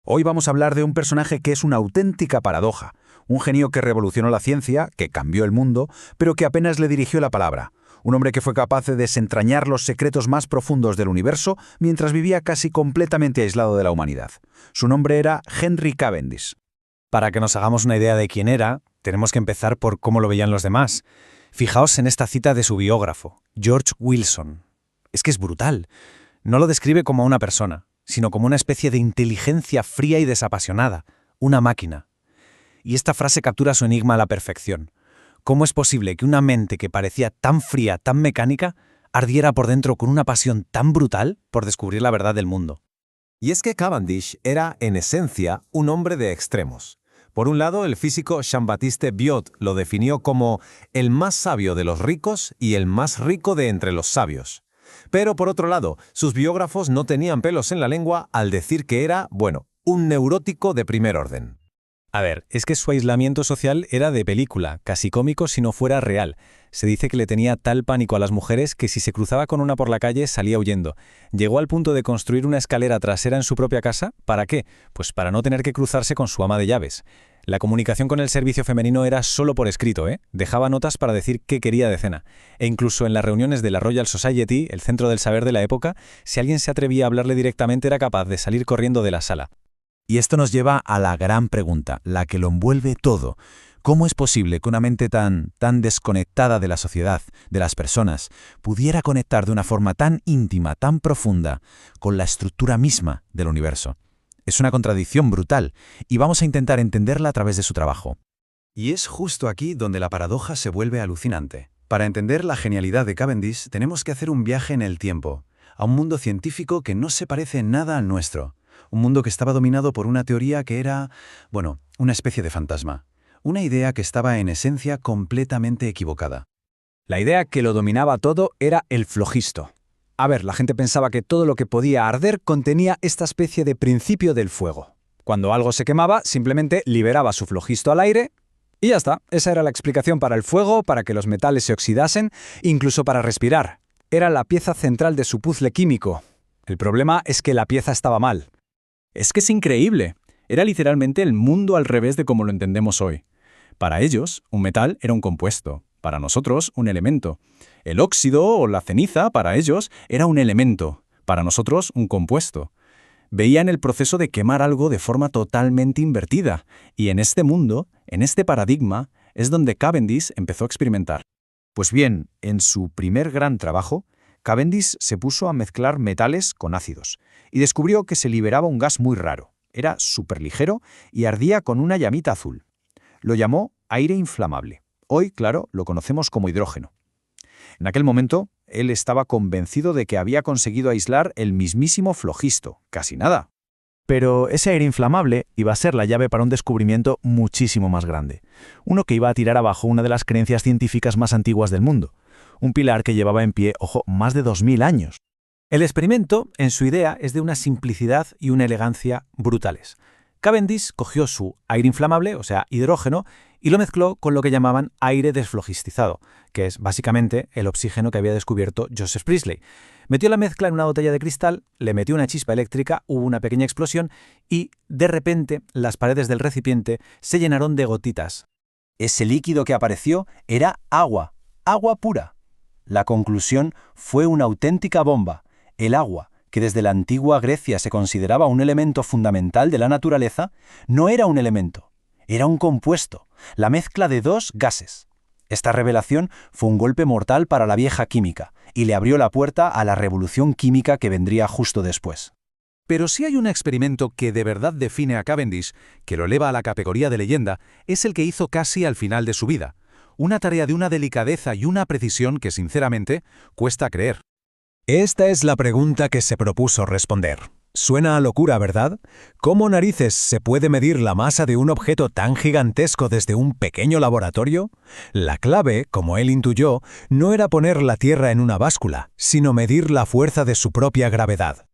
Hoy vamos a hablar de un personaje que es una auténtica paradoja, un genio que revolucionó la ciencia, que cambió el mundo, pero que apenas le dirigió la palabra. Un hombre que fue capaz de desentrañar los secretos más profundos del universo mientras vivía casi completamente aislado de la humanidad. Su nombre era Henry Cavendish. Para que nos hagamos una idea de quién era, tenemos que empezar por cómo lo veían los demás. Fijaos en esta cita de su biógrafo, George Wilson. Es que es brutal. No lo describe como a una persona, sino como una especie de inteligencia fría y desapasionada, una máquina. Y esta frase captura su enigma a la perfección. ¿Cómo es posible que una mente que parecía tan fría, tan mecánica, ardiera por dentro con una pasión tan brutal por descubrir la verdad del mundo? Y es que Cavendish era, en esencia, un hombre de extremos. Por un lado, el físico Jean-Baptiste Biot lo definió como el más sabio de los ricos y el más rico de entre los sabios. Pero por otro lado, sus biógrafos no tenían pelos en la lengua al decir que era, un neurótico de primer orden. A ver, es que su aislamiento social era de película, casi cómico si no fuera real. Se dice que le tenía tal pánico a las mujeres que si se cruzaba con una por la calle salía huyendo. Llegó al punto de construir una escalera trasera en su propia casa. ¿Para qué? Pues para no tener que cruzarse con su ama de llaves. La comunicación con el servicio femenino era solo por escrito, ¿eh? Dejaba notas para decir qué quería de cena. E incluso en las reuniones de la Royal Society, el centro del saber de la época, si alguien se atrevía a hablarle directamente era capaz de salir corriendo de la sala. Y esto nos lleva a la gran pregunta, la que lo envuelve todo. ¿Cómo es posible que una mente tan desconectada de la sociedad, de las personas, pudiera conectar de una forma tan íntima, tan profunda, con la estructura misma del universo? Es una contradicción brutal, y vamos a intentar entenderla a través de su trabajo. Y es justo aquí donde la paradoja se vuelve alucinante. Para entender la genialidad de Cavendish, tenemos que hacer un viaje en el tiempo, a un mundo científico que no se parece en nada al nuestro. Un mundo que estaba dominado por una teoría que era, una especie de fantasma. Una idea que estaba en esencia completamente equivocada. La idea que lo dominaba todo era el flogisto. A ver, la gente pensaba que todo lo que podía arder contenía esta especie de principio del fuego. Cuando algo se quemaba, simplemente liberaba su flogisto al aire y ya está. Esa era la explicación para el fuego, para que los metales se oxidasen, incluso para respirar. Era la pieza central de su puzzle químico. El problema es que la pieza estaba mal. Es que es increíble. Era literalmente el mundo al revés de como lo entendemos hoy. Para ellos, un metal era un compuesto. Para nosotros, un elemento. El óxido o la ceniza, para ellos, era un elemento. Para nosotros, un compuesto. Veían el proceso de quemar algo de forma totalmente invertida. Y en este mundo, en este paradigma, es donde Cavendish empezó a experimentar. Pues bien, en su primer gran trabajo, Cavendish se puso a mezclar metales con ácidos y descubrió que se liberaba un gas muy raro. Era superligero y ardía con una llamita azul. Lo llamó aire inflamable. Hoy, claro, lo conocemos como hidrógeno. En aquel momento, él estaba convencido de que había conseguido aislar el mismísimo flogisto. Casi nada. Pero ese aire inflamable iba a ser la llave para un descubrimiento muchísimo más grande. Uno que iba a tirar abajo una de las creencias científicas más antiguas del mundo. Un pilar que llevaba en pie, más de 2000 años. El experimento, en su idea, es de una simplicidad y una elegancia brutales. Cavendish cogió su aire inflamable, o sea, hidrógeno, y lo mezcló con lo que llamaban aire desflogistizado, que es básicamente el oxígeno que había descubierto Joseph Priestley. Metió la mezcla en una botella de cristal, le metió una chispa eléctrica, hubo una pequeña explosión y, de repente, las paredes del recipiente se llenaron de gotitas. Ese líquido que apareció era agua, agua pura. La conclusión fue una auténtica bomba. El agua, que desde la antigua Grecia se consideraba un elemento fundamental de la naturaleza, no era un elemento, era un compuesto, la mezcla de dos gases. Esta revelación fue un golpe mortal para la vieja química y le abrió la puerta a la revolución química que vendría justo después. Pero si hay un experimento que de verdad define a Cavendish, que lo eleva a la categoría de leyenda, es el que hizo casi al final de su vida. Una tarea de una delicadeza y una precisión que, sinceramente, cuesta creer. Esta es la pregunta que se propuso responder. Suena a locura, ¿verdad? ¿Cómo narices se puede medir la masa de un objeto tan gigantesco desde un pequeño laboratorio? La clave, como él intuyó, no era poner la Tierra en una báscula, sino medir la fuerza de su propia gravedad.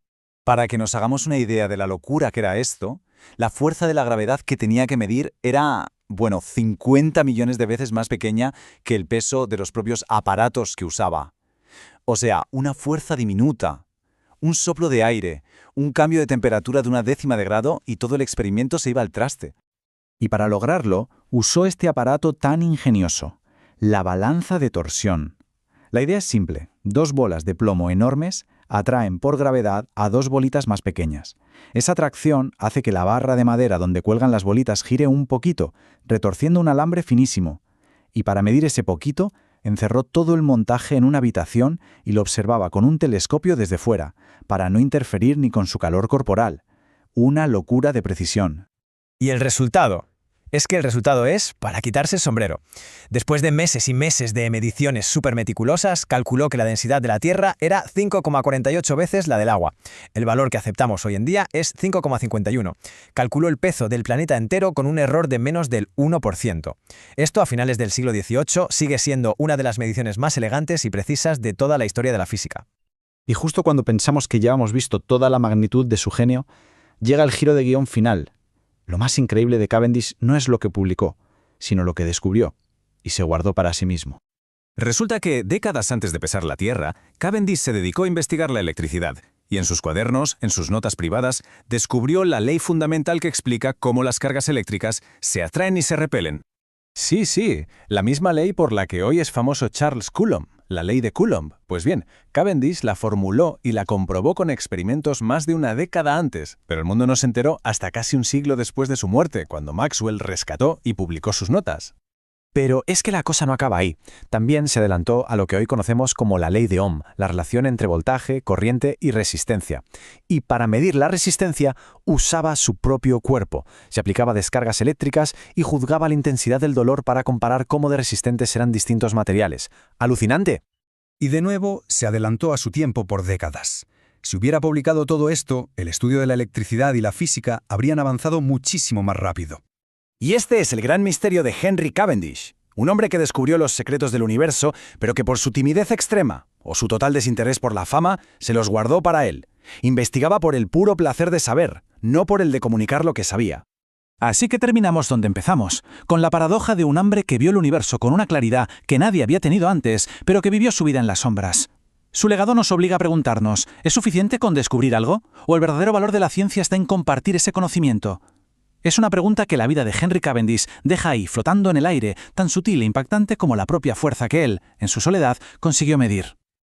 Para que nos hagamos una idea de la locura que era esto, la fuerza de la gravedad que tenía que medir era, 50 millones de veces más pequeña que el peso de los propios aparatos que usaba. O sea, una fuerza diminuta. Un soplo de aire, un cambio de temperatura de 1/10 de grado y todo el experimento se iba al traste. Y para lograrlo, usó este aparato tan ingenioso, la balanza de torsión. La idea es simple. 2 bolas de plomo enormes atraen por gravedad a 2 bolitas más pequeñas. Esa atracción hace que la barra de madera donde cuelgan las bolitas gire un poquito, retorciendo un alambre finísimo. Y para medir ese poquito, encerró todo el montaje en una habitación y lo observaba con un telescopio desde fuera, para no interferir ni con su calor corporal. Una locura de precisión. Y el resultado. Es que el resultado es para quitarse el sombrero. Después de meses y meses de mediciones súper meticulosas, calculó que la densidad de la Tierra era 5,48 veces la del agua. El valor que aceptamos hoy en día es 5,51. Calculó el peso del planeta entero con un error de menos del 1%. Esto, a finales del siglo XVIII, sigue siendo una de las mediciones más elegantes y precisas de toda la historia de la física. Y justo cuando pensamos que ya hemos visto toda la magnitud de su genio, llega el giro de guión final. Lo más increíble de Cavendish no es lo que publicó, sino lo que descubrió, y se guardó para sí mismo. Resulta que, décadas antes de pesar la Tierra, Cavendish se dedicó a investigar la electricidad, y en sus cuadernos, en sus notas privadas, descubrió la ley fundamental que explica cómo las cargas eléctricas se atraen y se repelen. Sí, la misma ley por la que hoy es famoso Charles Coulomb, la ley de Coulomb. Pues bien, Cavendish la formuló y la comprobó con experimentos más de una década antes, pero el mundo no se enteró hasta casi un siglo después de su muerte, cuando Maxwell rescató y publicó sus notas. Pero es que la cosa no acaba ahí. También se adelantó a lo que hoy conocemos como la ley de Ohm, la relación entre voltaje, corriente y resistencia. Y para medir la resistencia, usaba su propio cuerpo. Se aplicaba descargas eléctricas y juzgaba la intensidad del dolor para comparar cómo de resistentes eran distintos materiales. ¡Alucinante! Y de nuevo, se adelantó a su tiempo por décadas. Si hubiera publicado todo esto, el estudio de la electricidad y la física habrían avanzado muchísimo más rápido. Y este es el gran misterio de Henry Cavendish, un hombre que descubrió los secretos del universo, pero que por su timidez extrema, o su total desinterés por la fama, se los guardó para él. Investigaba por el puro placer de saber, no por el de comunicar lo que sabía. Así que terminamos donde empezamos, con la paradoja de un hombre que vio el universo con una claridad que nadie había tenido antes, pero que vivió su vida en las sombras. Su legado nos obliga a preguntarnos, ¿es suficiente con descubrir algo? ¿O el verdadero valor de la ciencia está en compartir ese conocimiento? Es una pregunta que la vida de Henry Cavendish deja ahí, flotando en el aire, tan sutil e impactante como la propia fuerza que él, en su soledad, consiguió medir.